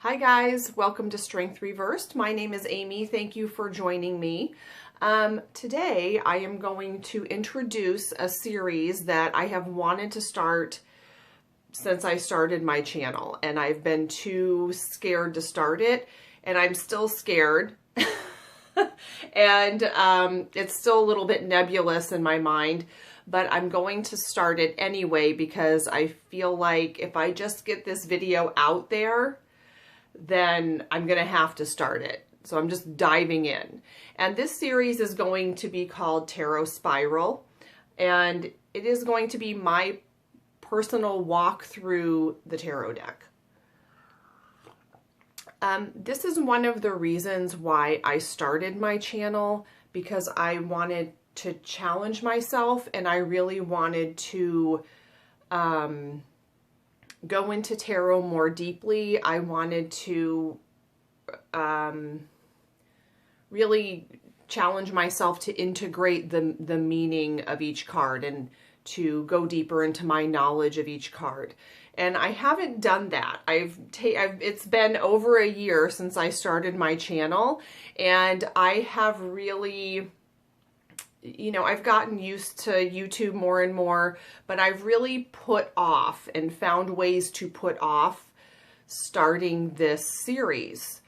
Hi guys, welcome to Strength Reversed. My name is Amy. Thank you for joining me. Today I am going to introduce a series that I have wanted to start since I started my channel, and I've been too scared to start it, and I'm still scared. And it's still a little bit nebulous in my mind, but I'm going to start it anyway because I feel like if I just get this video out there, then I'm going to have to start it. So I'm just diving in. And this series is going to be called Tarot Spiral, and it is going to be my personal walk through the tarot deck. This is one of the reasons why I started my channel, because I wanted to challenge myself and I really wanted to go into tarot more deeply. I wanted to really challenge myself to integrate the meaning of each card and to go deeper into my knowledge of each card. And I haven't done that. It's been over a year since I started my channel, and I have really, I've gotten used to YouTube more and more, but I've really put off and found ways to put off starting this series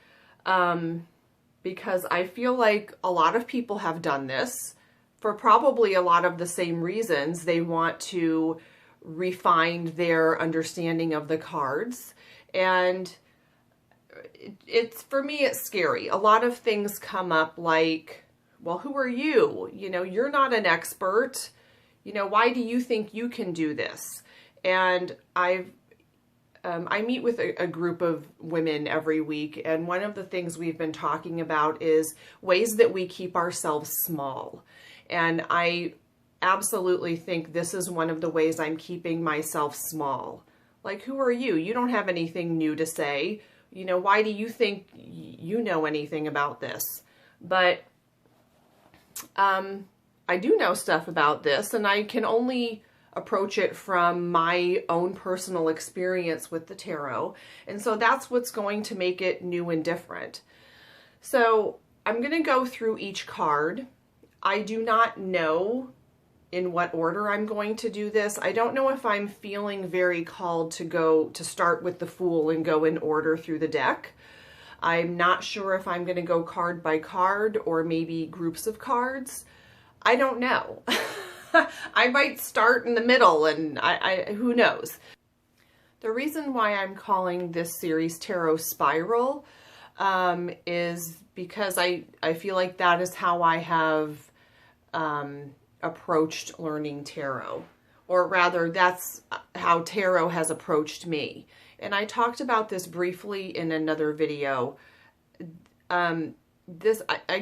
because I feel like a lot of people have done this for probably a lot of the same reasons. They want to refine their understanding of the cards, and for me, it's scary. A lot of things come up like, well, who are you? You're not an expert. Why do you think you can do this? And I meet with a group of women every week, and one of the things we've been talking about is ways that we keep ourselves small. And I absolutely think this is one of the ways I'm keeping myself small. Like, who are you? You don't have anything new to say. Why do you think you know anything about this? But I do know stuff about this, and I can only approach it from my own personal experience with the tarot. And so that's what's going to make it new and different. So I'm going to go through each card. I do not know in what order I'm going to do this. I don't know if I'm feeling very called to start with the Fool and go in order through the deck. I'm not sure if I'm going to go card by card or maybe groups of cards. I don't know. I might start in the middle, and who knows. The reason why I'm calling this series Tarot Spiral is because I feel like that is how I have approached learning tarot, or rather that's how tarot has approached me. And I talked about this briefly in another video. I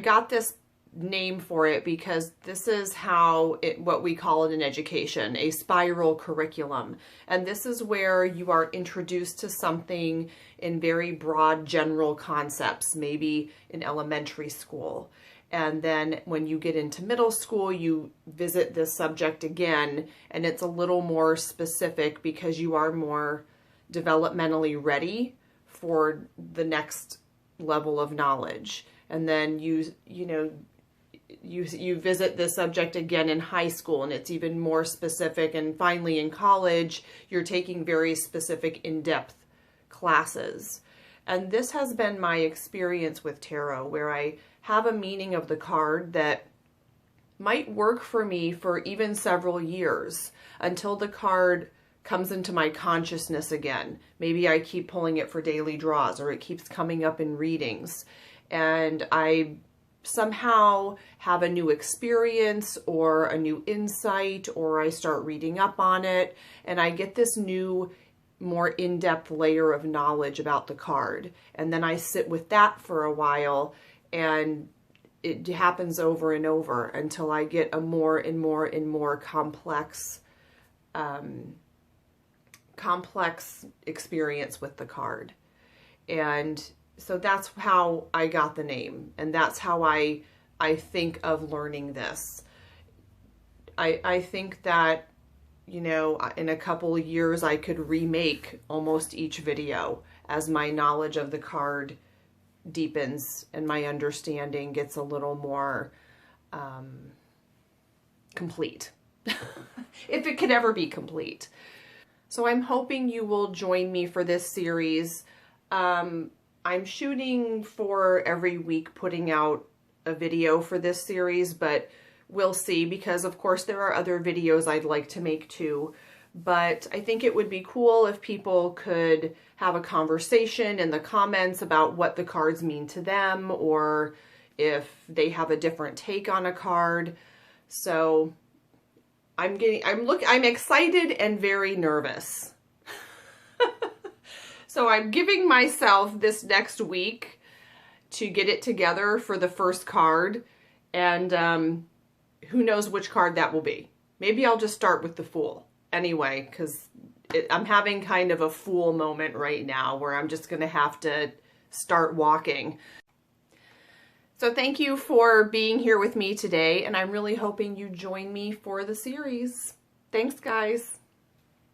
got this name for it because this is what we call it in education, a spiral curriculum. And this is where you are introduced to something in very broad general concepts, maybe in elementary school. And then when you get into middle school, you visit this subject again, and it's a little more specific because you are more developmentally ready for the next level of knowledge. And then you visit this subject again in high school, and it's even more specific. And finally in college, you're taking very specific in-depth classes. And this has been my experience with tarot, where I have a meaning of the card that might work for me for even several years until the card comes into my consciousness again. Maybe I keep pulling it for daily draws, or it keeps coming up in readings, and I somehow have a new experience or a new insight, or I start reading up on it, and I get this new, more in-depth layer of knowledge about the card. And then I sit with that for a while, and it happens over and over until I get a more and more and more complex experience with the card. And so that's how I got the name, and that's how I think of learning this. I think that in a couple of years, I could remake almost each video as my knowledge of the card deepens and my understanding gets a little more complete, if it could ever be complete. So I'm hoping you will join me for this series. I'm shooting for every week putting out a video for this series, but we'll see, because of course there are other videos I'd like to make too. But I think it would be cool if people could have a conversation in the comments about what the cards mean to them, or if they have a different take on a card. So I'm excited and very nervous. So I'm giving myself this next week to get it together for the first card, and who knows which card that will be. Maybe I'll just start with the Fool anyway, because I'm having kind of a Fool moment right now where I'm just going to have to start walking. So thank you for being here with me today, and I'm really hoping you join me for the series. Thanks, guys.